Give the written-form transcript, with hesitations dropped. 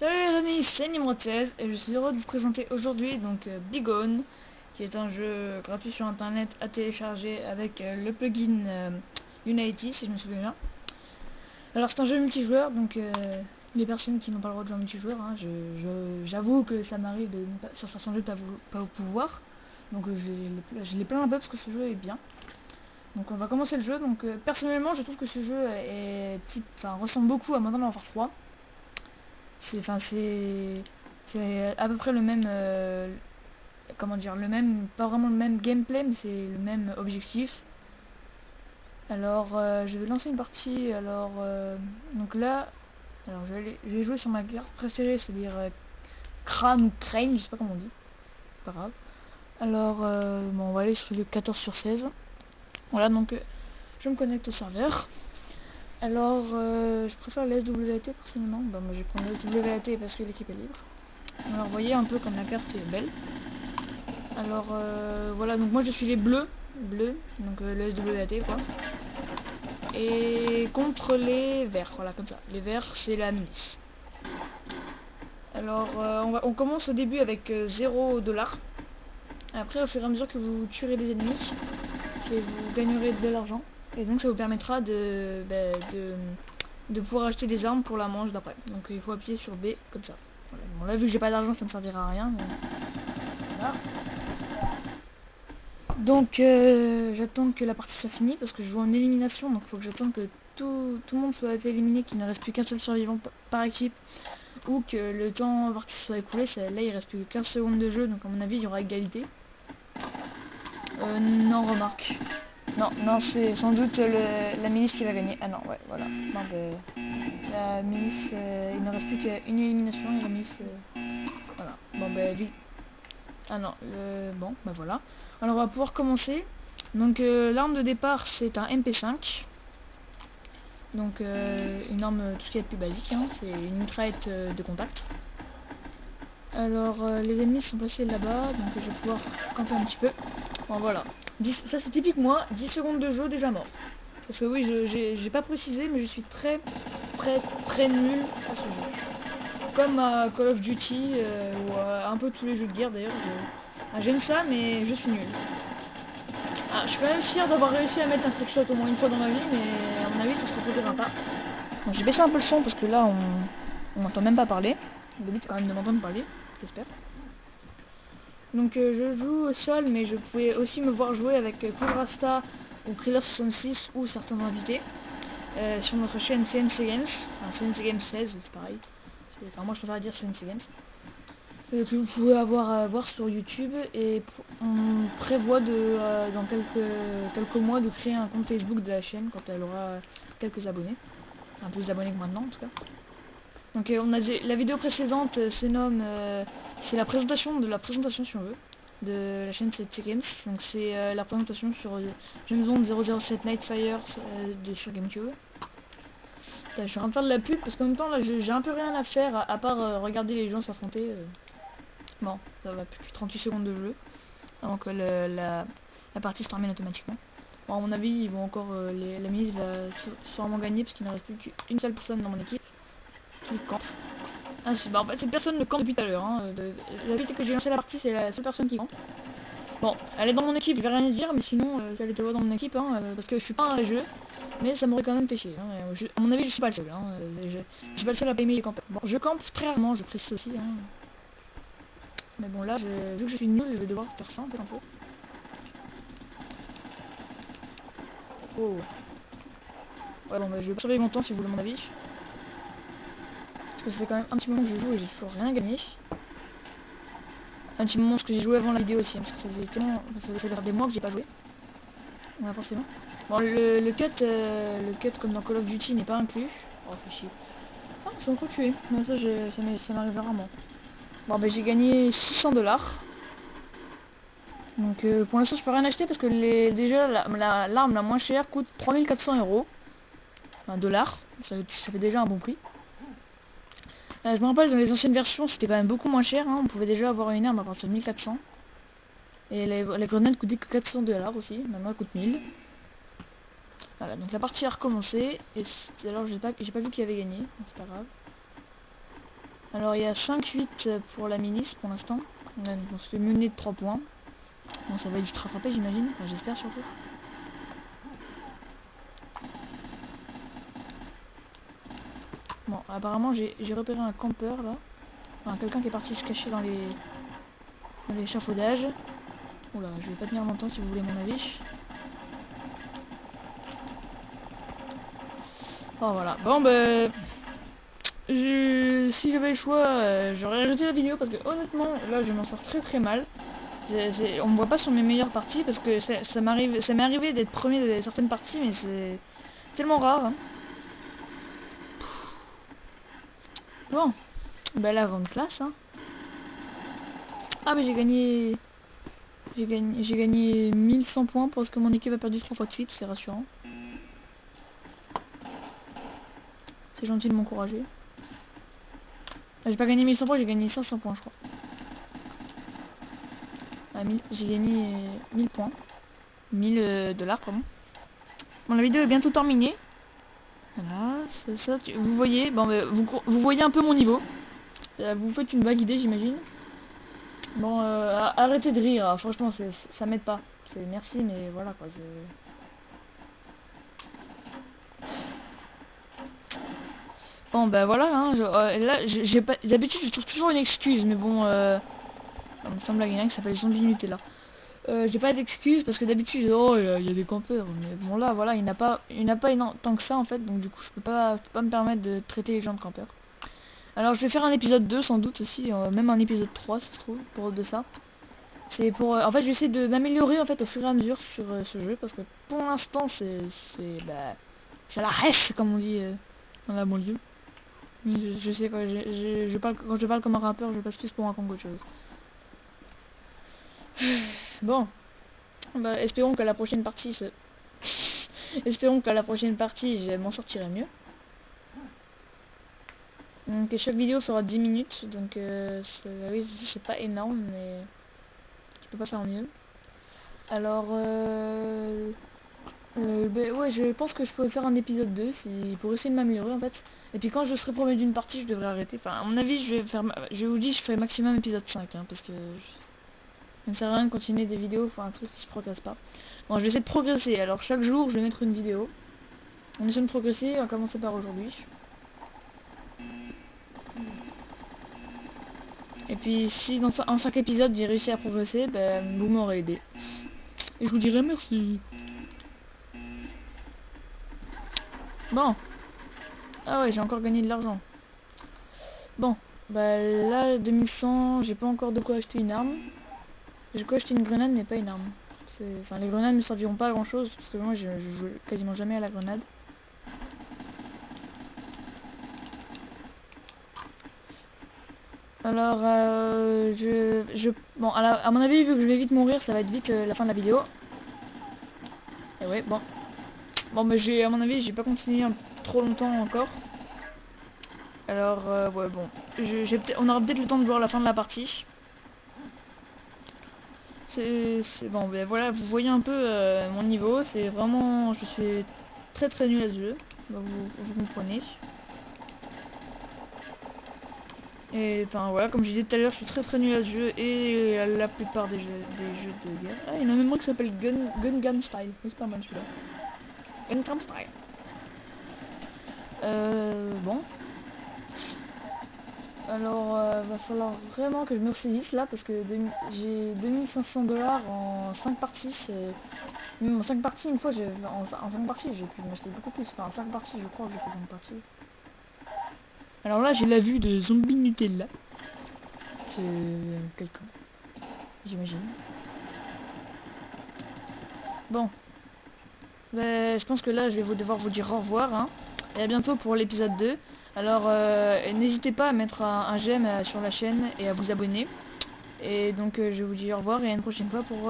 Salut les amis, c'est Nimrod16 et je suis heureux de vous présenter aujourd'hui donc Bigone, qui est un jeu gratuit sur internet à télécharger avec le plugin Unity si je me souviens bien. Alors c'est un jeu multijoueur, donc les personnes qui n'ont pas le droit de jouer en multijoueur, hein, j'avoue que ça m'arrive de sur certains jeux de pas vous pouvoir. Donc je l'ai plaint un peu parce que ce jeu est bien. Donc on va commencer le jeu. Donc personnellement je trouve que ce jeu ressemble beaucoup à Modern Warfare 3. C'est à peu près le même comment dire, le même, pas vraiment le même gameplay, mais c'est le même objectif. Alors je vais lancer une partie. Alors donc là, alors je vais jouer sur ma carte préférée, c'est-à-dire Crane ou Crane, je sais pas comment on dit, c'est pas grave. Alors bon, on va aller sur le 14/16. Voilà, donc je me connecte au serveur. Alors je préfère la SWT personnellement. Bah, moi je vais prendre la SWT parce que l'équipe est libre. Alors vous voyez un peu comme la carte est belle. Alors voilà, donc moi je suis les bleus, donc le SWT quoi. Et contre les verts, voilà comme ça. Les verts c'est la milice. Alors on commence au début avec 0 $. Après au fur et à mesure que vous tuerez des ennemis, vous gagnerez de l'argent. Et donc ça vous permettra de pouvoir acheter des armes pour la manche d'après. Donc il faut appuyer sur B comme ça. Voilà. Bon là vu que j'ai pas d'argent ça ne servira à rien. Mais... voilà. Donc j'attends que la partie soit finie parce que je joue en élimination, donc il faut que j'attende que tout le monde soit éliminé, qu'il ne reste plus qu'un seul survivant par équipe, ou que le temps de partie soit écoulé. Là il reste plus que 15 secondes de jeu, donc à mon avis il y aura égalité. Non, remarque. Non, non, c'est sans doute la milice qui va gagner. Ah non, ouais, voilà. Non, la milice, il ne reste plus qu'une élimination et la milice... voilà. Bon, vite. Ah non, bon, bah voilà. Alors on va pouvoir commencer. Donc l'arme de départ c'est un MP5. Donc une arme tout ce qui est plus basique, hein, c'est une mitraillette de contact. Alors les ennemis sont placés là-bas, donc je vais pouvoir camper un petit peu. Bon voilà. Ça c'est typique moi, 10 secondes de jeu déjà mort. Parce que oui, j'ai pas précisé, mais je suis très nul à ce jeu. Comme à Call of Duty, ou à un peu tous les jeux de guerre d'ailleurs. J'aime ça, mais je suis nul. Ah, je suis quand même fier d'avoir réussi à mettre un trickshot au moins une fois dans ma vie, mais à mon avis ça se reproduira pas. Donc j'ai baissé un peu le son parce que là on m'entend même pas parler. Le but c'est quand même de m'entendre parler, j'espère. Donc je joue au sol, mais je pouvais aussi me voir jouer avec Cool Rasta ou Kriller66 ou certains invités sur notre chaîne CNC Games, enfin CNC Games 16, c'est pareil. Enfin moi je préfère dire CNC Games. Que vous pouvez voir sur YouTube, et on prévoit dans quelques mois de créer un compte Facebook de la chaîne quand elle aura quelques abonnés. Enfin plus d'abonnés que maintenant en tout cas. Donc la vidéo précédente se nomme c'est la présentation de la présentation si on veut de la chaîne CT Games. Donc c'est la présentation sur James Bond 007 Nightfire sur GameCube. Là, je suis en train de faire de la pub parce qu'en même temps là j'ai un peu rien à faire à part regarder les gens s'affronter. Bon, ça va plus que 38 secondes de jeu avant que la partie se termine automatiquement. Bon, à mon avis ils vont encore la mise va sûrement gagner parce qu'il ne reste plus qu'une seule personne dans mon équipe qui campe. Ah si, bah en fait cette personne ne campe depuis tout à l'heure, hein. Depuis que j'ai lancé la partie c'est la seule personne qui campe. Bon, elle est dans mon équipe, je vais rien dire, mais sinon si elle était dans mon équipe, hein, parce que je suis pas un jeu, mais ça m'aurait quand même fait chier, hein. À mon avis je suis pas le seul, hein. Je suis pas le seul à pas aimer les campeurs. Bon, je campe très rarement, je précise aussi, hein. Mais bon là, vu que je suis nul, je vais devoir faire ça en fait un peu. Oh. Ouais bon bah je vais pas surveiller mon temps si vous voulez mon avis. Parce que ça fait quand même un petit moment que je joue et j'ai toujours rien gagné. Un petit moment que j'ai joué avant la vidéo aussi, hein, parce que ça faisait tellement... ça fait des mois que j'ai pas joué. Ouais forcément. Bon le cut comme dans Call of Duty n'est pas inclus. Oh fait chier. Ah ils sont tués. Mais ça m'arrive rarement. Bon bah j'ai gagné 600 $. Donc pour l'instant je peux rien acheter parce que déjà l'arme la moins chère coûte 3400 €. Enfin dollars. Ça fait déjà un bon prix. Je me rappelle dans les anciennes versions c'était quand même beaucoup moins cher, hein. On pouvait déjà avoir une arme à partir de 1400. Et les grenades coûtaient que 400 $ aussi, maintenant elles coûtent 1000. Voilà, donc la partie a recommencé, et alors j'ai pas vu qui avait gagné, donc c'est pas grave. Alors il y a 5-8 pour la milice pour l'instant. Donc on se fait mener de 3 points. Bon, ça va vite rattraper, j'imagine. Enfin, j'espère surtout. Bon, apparemment j'ai repéré un campeur là. Enfin, quelqu'un qui est parti se cacher dans l'échafaudage. Oula, je vais pas tenir longtemps si vous voulez mon avis. Oh voilà. Bon ben... si j'avais le choix, j'aurais arrêté la vidéo parce que honnêtement, là je m'en sors très mal. On me voit pas sur mes meilleures parties parce que ça m'est arrivé d'être premier de certaines parties, mais c'est tellement rare. Hein. Bon, bah la grande classe. Hein. Ah mais j'ai gagné 1100 points parce que mon équipe a perdu 3 fois de suite, c'est rassurant. C'est gentil de m'encourager. J'ai pas gagné 1100 points, j'ai gagné 500 points je crois. Ah, j'ai gagné 1000 points. 1000 dollars pardon. Bon la vidéo est bientôt terminée. Voilà, c'est ça, vous voyez, bon, vous voyez un peu mon niveau. Vous faites une vague idée j'imagine. Bon, arrêtez de rire, hein. Franchement ça m'aide pas. Merci mais voilà quoi. Bon bah voilà, hein, là j'ai pas... D'habitude je trouve toujours une excuse, mais bon, ça me semble qu'il y en a qui s'appelle Zombie Nutella. J'ai pas d'excuse parce que d'habitude oh il y a des campeurs, mais bon là voilà il n'y en a pas tant que ça en fait, donc du coup je peux pas me permettre de traiter les gens de campeurs. Alors je vais faire un épisode 2 sans doute aussi, même un épisode 3 si ça se trouve, pour de ça. C'est pour... en fait je vais essayer de m'améliorer en fait au fur et à mesure sur ce jeu parce que pour l'instant c'est la reste comme on dit dans la banlieue. Je sais quoi, quand je parle comme un rappeur, je passe plus pour un con qu'autre chose. Bon, bah espérons qu'à la prochaine partie, espérons qu'à la prochaine partie, je m'en sortirai mieux. Donc chaque vidéo fera 10 minutes, donc oui, c'est pas énorme, mais je peux pas faire mieux. Alors, ben, ouais, je pense que je peux faire un épisode 2 pour essayer de m'améliorer en fait. Et puis quand je serai premier d'une partie, je devrais arrêter. Enfin, à mon avis, je vous dis, je ferai maximum épisode 5, hein, parce que ça ne sert à rien de continuer des vidéos pour un truc qui ne progresse pas. Bon, je vais essayer de progresser. Alors chaque jour, je vais mettre une vidéo. On essaie de progresser, on va commencer par aujourd'hui. Et puis si en 5 épisodes j'ai réussi à progresser, ben vous m'aurez aidé. Et je vous dirai merci. Bon. Ah ouais, j'ai encore gagné de l'argent. Bon. Bah là, 2100, j'ai pas encore de quoi acheter une arme. J'ai quoi acheter une grenade, mais pas une arme. Enfin, les grenades ne serviront pas à grand chose, parce que moi je joue quasiment jamais à la grenade. Alors, bon, à mon avis, vu que je vais vite mourir, ça va être vite la fin de la vidéo. Et ouais, bon. Bon, mais à mon avis, j'ai pas continué trop longtemps encore. Alors, ouais, bon. On aura peut-être le temps de voir la fin de la partie. C'est bon, ben voilà, vous voyez un peu mon niveau. C'est vraiment... Je suis très nul à ce jeu. Donc, vous comprenez. Et enfin voilà, comme je disais tout à l'heure, je suis très nul à ce jeu et à la plupart des jeux de guerre. Ah, il y en a même un qui s'appelle Gun Style, mais c'est pas mal celui-là. Gun Style. Bon. Alors, va falloir vraiment que je me ressaisisse là parce que j'ai 2500 dollars en 5 parties. Même en 5 parties, une fois, en 5 parties, j'ai pu m'acheter beaucoup plus. Enfin, en 5 parties, je crois que j'ai fait 5 parties. Alors là, j'ai la vue de Zombie Nutella. C'est quelqu'un, j'imagine. Bon. Je pense que là, je vais devoir vous dire au revoir. Hein, et à bientôt pour l'épisode 2. Alors, n'hésitez pas à mettre un j'aime sur la chaîne et à vous abonner. Et donc, je vous dis au revoir et à une prochaine fois pour